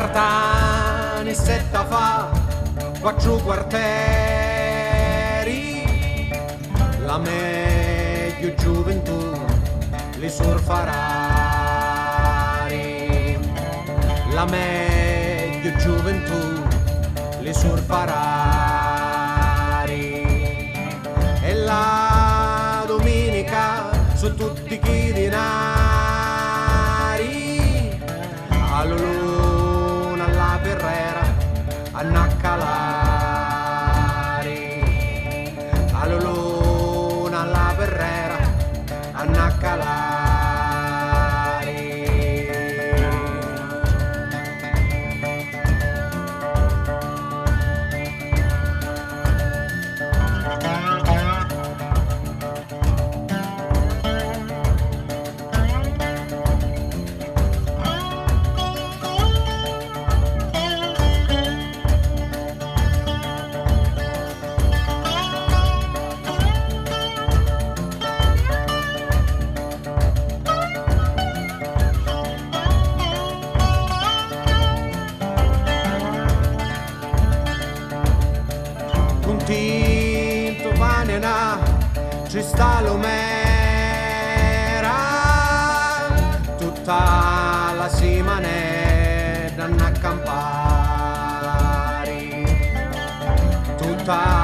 Cartani setta fa quattro quartieri, la meglio gioventù li surfarari, la meglio gioventù li surfarari, e la domenica su tutti i dinari alla luna alla perrera a Naccalari, alla luna alla perrera a Naccalari. Tinto vanena ci sta l'omera tutta la simane danno a campari tutta